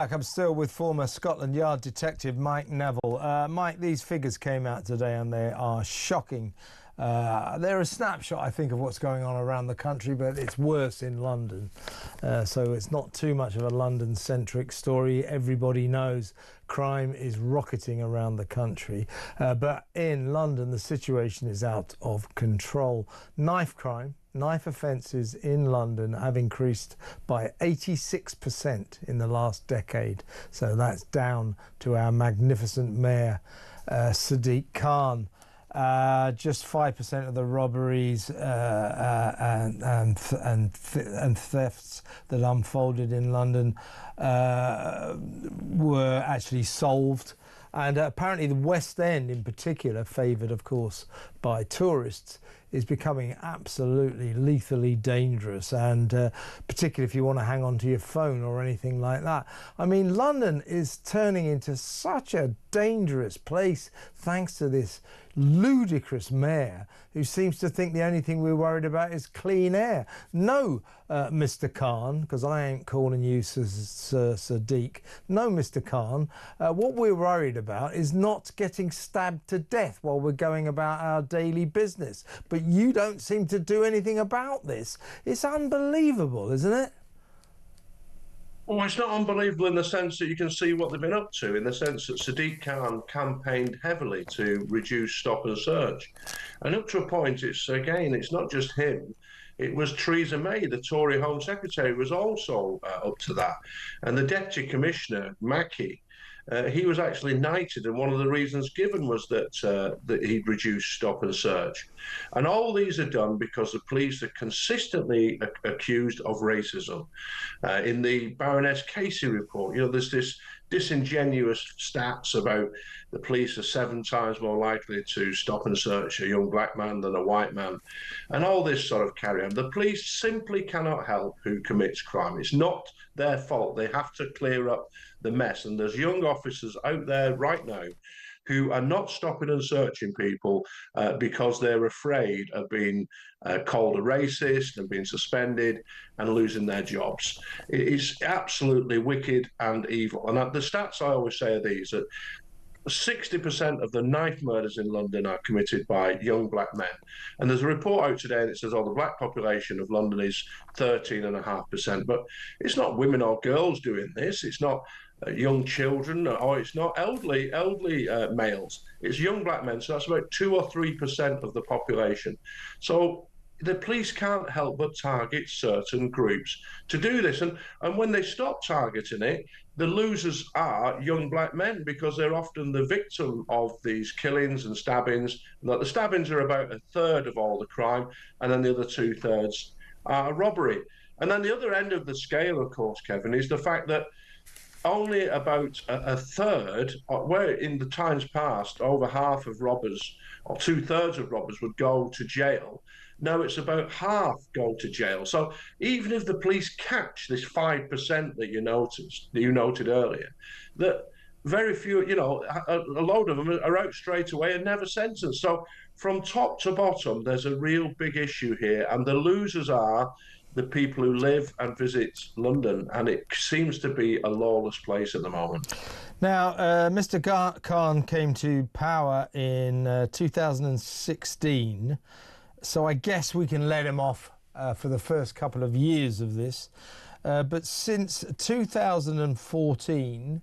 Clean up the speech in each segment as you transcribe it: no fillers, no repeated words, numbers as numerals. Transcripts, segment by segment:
I'm still with former Scotland Yard detective Mike Neville. Mike, these figures came out today and they are shocking. They're a snapshot, I think, of what's going on around the country, but it's worse in London. So it's not too much of a London-centric story. Everybody knows crime is rocketing around the country. But in London, the situation is out of control. Knife crime. Knife offences in London have increased by 86% in the last decade. So that's down to our magnificent mayor, Sadiq Khan. Just 5% of the robberies and thefts that unfolded in London were actually solved. And apparently the West End in particular, favoured of course by tourists, is becoming absolutely lethally dangerous, and particularly if you want to hang on to your phone or anything like that. I mean, London is turning into such a dangerous place thanks to this ludicrous mayor who seems to think the only thing we're worried about is clean air. No, Mr. Khan, because I ain't calling you Sir Sadiq. No, Mr. Khan, what we're worried about is not getting stabbed to death while we're going about our daily business. But you don't seem to do anything about this. It's unbelievable, isn't it? Well, it's not unbelievable in the sense that you can see what they've been up to, in the sense that Sadiq Khan campaigned heavily to reduce stop and search. And up to a point, it's not just him. It was Theresa May, the Tory Home Secretary, was also up to that. And the Deputy Commissioner, Mackie, he was actually knighted, and one of the reasons given was that he'd reduced stop and search. And all these are done because the police are consistently accused of racism. In the Baroness Casey report, there's this disingenuous stats about the police are 7 times more likely to stop and search a young black man than a white man, and all this sort of carry on. The police simply cannot help who commits crime. It's not their fault. They have to clear up the mess, and there's young officers out there right now who are not stopping and searching people because they're afraid of being called a racist and being suspended and losing their jobs. It's absolutely wicked and evil. And the stats I always say are these, that 60% of the knife murders in London are committed by young black men. And there's a report out today that says, the black population of London is 13.5%. But it's not women or girls doing this. It's not young children, or it's not elderly males. It's young black men. So that's about 2 or 3% of the population. So the police can't help but target certain groups to do this. And when they stop targeting it, the losers are young black men, because they're often the victim of these killings and stabbings. The stabbings are about 1/3 of all the crime, and then the other 2/3 are robbery. And then the other end of the scale, of course, Kevin, is the fact that only about a third, where in the times past, over half of robbers, or 2/3 of robbers, would go to jail. Now it's about half go to jail. So even if the police catch this 5% that you noted earlier, that very few, a load of them are out straight away and never sentenced. So from top to bottom, there's a real big issue here, and the losers are the people who live and visit London, and it seems to be a lawless place at the moment. Now, Mr. Khan came to power in 2016, so I guess we can let him off for the first couple of years of this. But since 2014,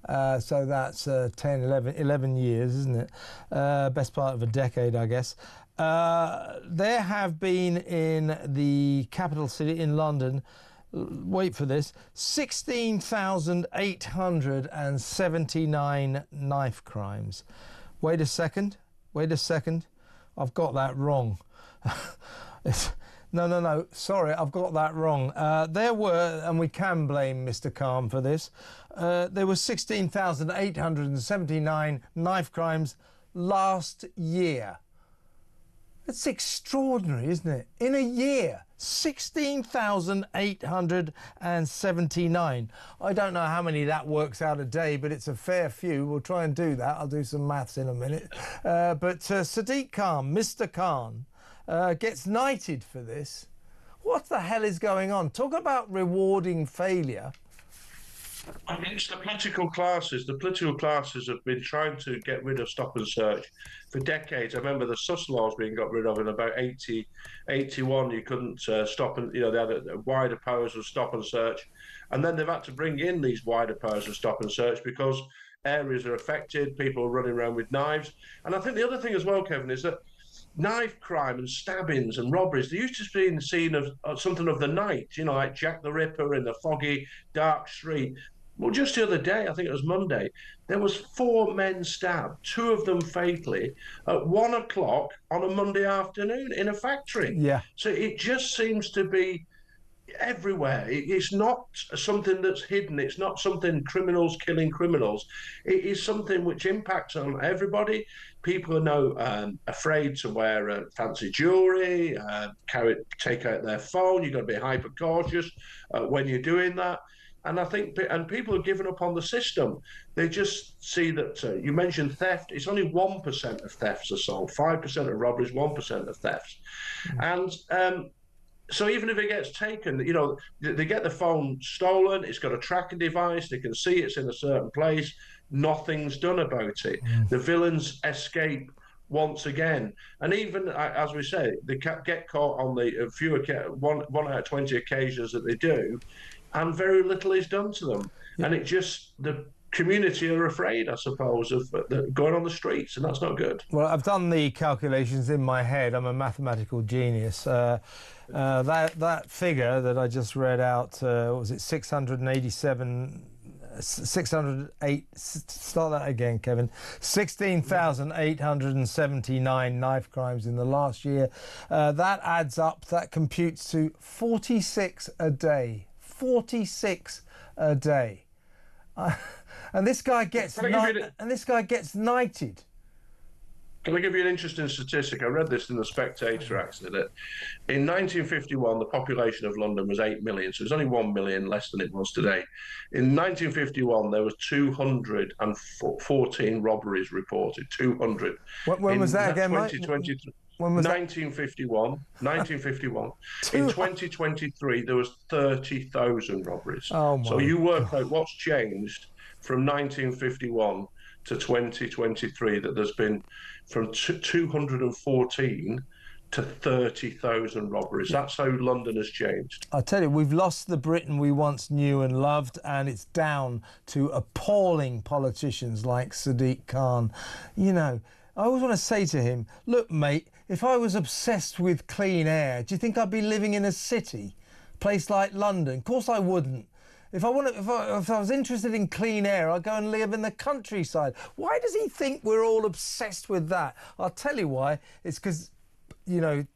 so that's 10, 11 years, isn't it? Best part of a decade, I guess. There have been in the capital city in London, wait for this, 16,879 knife crimes. Wait a second, I've got that wrong. No, sorry, I've got that wrong. There were, and we can blame Mr. Khan for this, there were 16,879 knife crimes last year. That's extraordinary, isn't it? In a year, 16,879. I don't know how many that works out a day, but it's a fair few. We'll try and do that. I'll do some maths in a minute. But Sadiq Khan, Mr. Khan, gets knighted for this. What the hell is going on? Talk about rewarding failure. I mean, it's the political classes. The political classes have been trying to get rid of stop and search for decades. I remember the sus laws being got rid of in about 81. You couldn't stop and, they had wider powers of stop and search. And then they've had to bring in these wider powers of stop and search because areas are affected, people are running around with knives. And I think the other thing as well, Kevin, is that knife crime and stabbings and robberies, they used to be seen of something of the night, like Jack the Ripper in the foggy, dark street. Well, just the other day, I think it was Monday, there was 4 men stabbed, 2 of them fatally, at 1 o'clock on a Monday afternoon in a factory. Yeah. So it just seems to be everywhere. It's not something that's hidden. It's not something criminals killing criminals. It is something which impacts on everybody. People are now afraid to wear fancy jewelry, take out their phone. You've got to be hyper cautious when you're doing that. And I think, and people have given up on the system. They just see that you mentioned theft. It's only 1% of thefts are solved, 5% of robberies, 1% of thefts. And so even if it gets taken, they get the phone stolen, it's got a tracking device, they can see it's in a certain place, nothing's done about it. The villains escape once again. And even, as we say, they get caught on the one out of 20 occasions that they do, and very little is done to them. Yeah. And the community are afraid, I suppose, of going on the streets, and that's not good. Well, I've done the calculations in my head. I'm a mathematical genius. That figure that I just read out, what was it, 608, start that again, Kevin, 16,879 knife crimes in the last year. That adds up, that computes to 46 a day. 46 a day. And this guy gets knighted. Can I give you an interesting statistic? I read this in The Spectator, actually, that in 1951, the population of London was 8 million, so it's only 1 million less than it was today. In 1951, there was 214 robberies reported, 200. When was that again, Mike? 1951. In 2023, there was 30,000 robberies. So you work out what's changed from 1951 to 2023, that there's been from 214 to 30,000 robberies. That's how London has changed. I tell you, we've lost the Britain we once knew and loved, and it's down to appalling politicians like Sadiq Khan. I always want to say to him, look, mate, if I was obsessed with clean air, do you think I'd be living in a city, place like London? Of course I wouldn't. If I was interested in clean air, I'd go and live in the countryside. Why does he think we're all obsessed with that? I'll tell you why. It's because,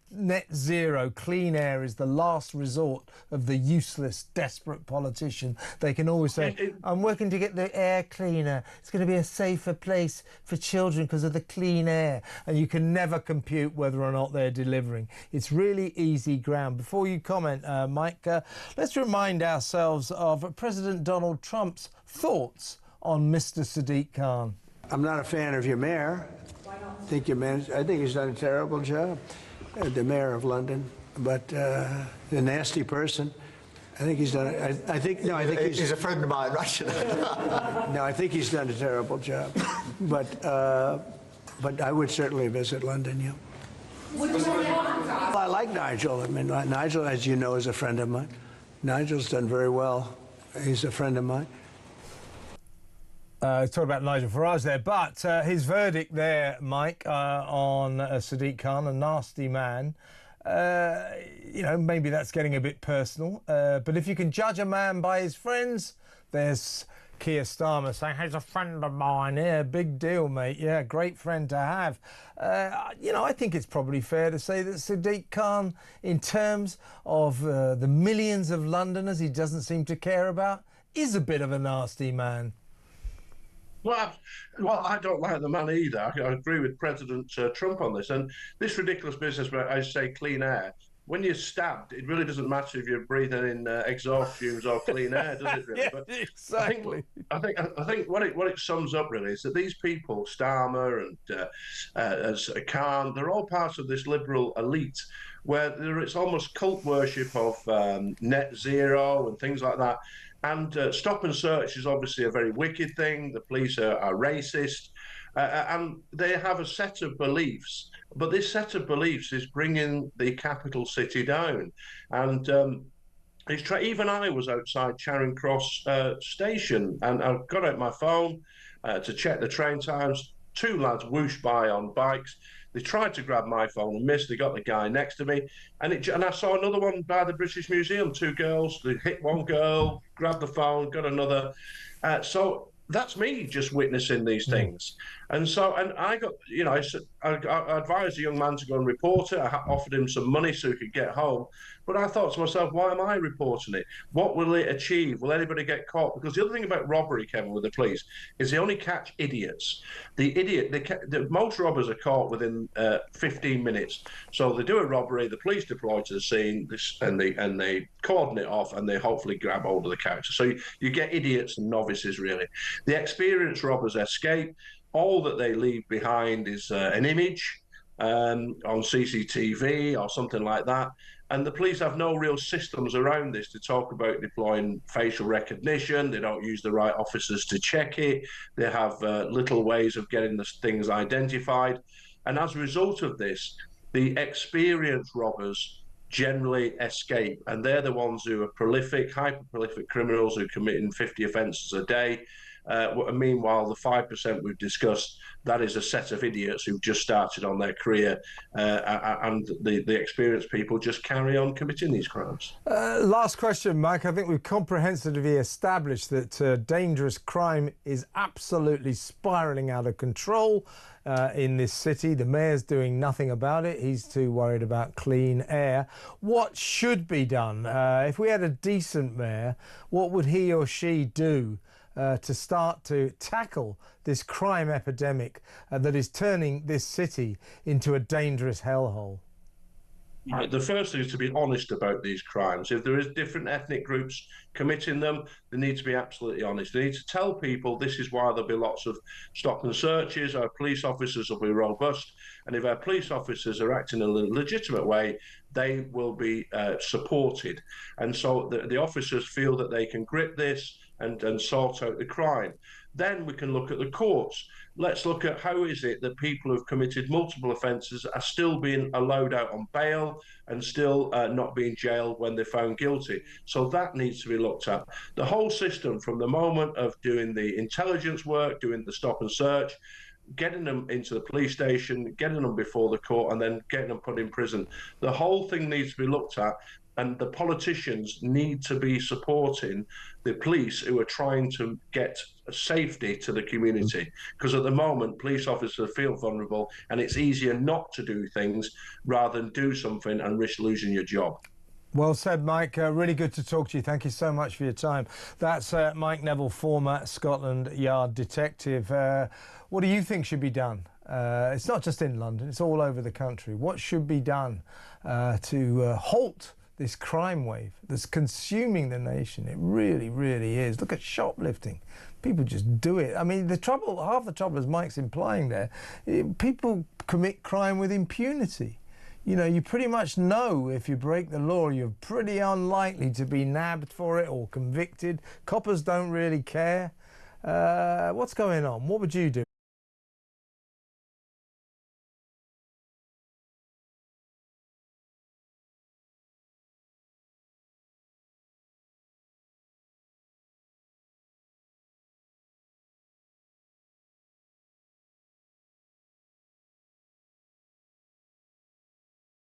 net zero, clean air is the last resort of the useless, desperate politician. They can always say, I'm working to get the air cleaner. It's going to be a safer place for children because of the clean air. And you can never compute whether or not they're delivering. It's really easy ground. Before you comment, Mike, let's remind ourselves of President Donald Trump's thoughts on Mr. Sadiq Khan. I'm not a fan of your mayor. Why not? I think he's done a terrible job. The mayor of London, but a nasty person. I think he's done. I think he's a friend of mine, right? No, I think he's done a terrible job. But I would certainly visit London. Yeah. Well, I like Nigel. I mean, Nigel, as you know, is a friend of mine. Nigel's done very well. He's a friend of mine. Talk about Nigel Farage there, but his verdict there, Mike, on Sadiq Khan, a nasty man. Maybe that's getting a bit personal. But if you can judge a man by his friends, there's Keir Starmer saying, he's a friend of mine. Yeah, big deal, mate. Yeah, great friend to have. I think it's probably fair to say that Sadiq Khan, in terms of the millions of Londoners he doesn't seem to care about, is a bit of a nasty man. Well, I don't like the man either. I agree with President Trump on this. And this ridiculous business where I say clean air, when you're stabbed, it really doesn't matter if you're breathing in exhaust fumes or clean air, does it really? Yeah, but exactly. I think what it sums up really is that these people, Starmer and as Khan, they're all part of this liberal elite where it's almost cult worship of net zero and things like that. And stop and search is obviously a very wicked thing. The police are racist, and they have a set of beliefs. But this set of beliefs is bringing the capital city down. And even I was outside Charing Cross station, and I got out my phone to check the train times. Two lads whooshed by on bikes. They tried to grab my phone and missed. They got the guy next to me, and I saw another one by the British Museum. Two girls. They hit one girl, grabbed the phone, got another. So that's me just witnessing these things. And I got, I advised the young man to go and report it. I offered him some money so he could get home. But I thought to myself, why am I reporting it? What will it achieve? Will anybody get caught? Because the other thing about robbery, Kevin, with the police is they only catch idiots. Most robbers are caught within 15 minutes. So they do a robbery, the police deploy to the scene, and they cordon it off, and they hopefully grab hold of the character. So you get idiots and novices, really. The experienced robbers escape. All that they leave behind is an image on CCTV or something like that. And the police have no real systems around this to talk about deploying facial recognition. They don't use the right officers to check it. They have little ways of getting the things identified. And as a result of this, the experienced robbers generally escape. And they're the ones who are prolific, hyper-prolific criminals who are committing 50 offences a day. Meanwhile, the 5% we've discussed, that is a set of idiots who've just started on their career, and the experienced people just carry on committing these crimes. Last question, Mike. I think we've comprehensively established that dangerous crime is absolutely spiralling out of control in this city. The mayor's doing nothing about it. He's too worried about clean air. What should be done? If we had a decent mayor, what would he or she do to start to tackle this crime epidemic that is turning this city into a dangerous hellhole? Right. The first thing is to be honest about these crimes. If there is different ethnic groups committing them, they need to be absolutely honest. They need to tell people this is why there'll be lots of stop and searches. Our police officers will be robust. And if our police officers are acting in a legitimate way, they will be supported. And so the officers feel that they can grip this and sort out the crime. Then we can look at the courts. Let's look at how is it that people who've committed multiple offences are still being allowed out on bail and still not being jailed when they're found guilty. So that needs to be looked at. The whole system, from the moment of doing the intelligence work, doing the stop and search, getting them into the police station, getting them before the court, and then getting them put in prison. The whole thing needs to be looked at, and the politicians need to be supporting the police who are trying to get safety to the community. Because at the moment, police officers feel vulnerable, and it's easier not to do things rather than do something and risk losing your job. Well said, Mike. Really good to talk to you. Thank you so much for your time. That's Mike Neville, former Scotland Yard detective. What do you think should be done? It's not just in London, it's all over the country. What should be done to halt this crime wave that's consuming the nation? It really, really is. Look at shoplifting. People just do it. I mean, half the trouble, as Mike's implying there, people commit crime with impunity. You know, you pretty much know if you break the law, you're pretty unlikely to be nabbed for it or convicted. Coppers don't really care. What's going on? What would you do?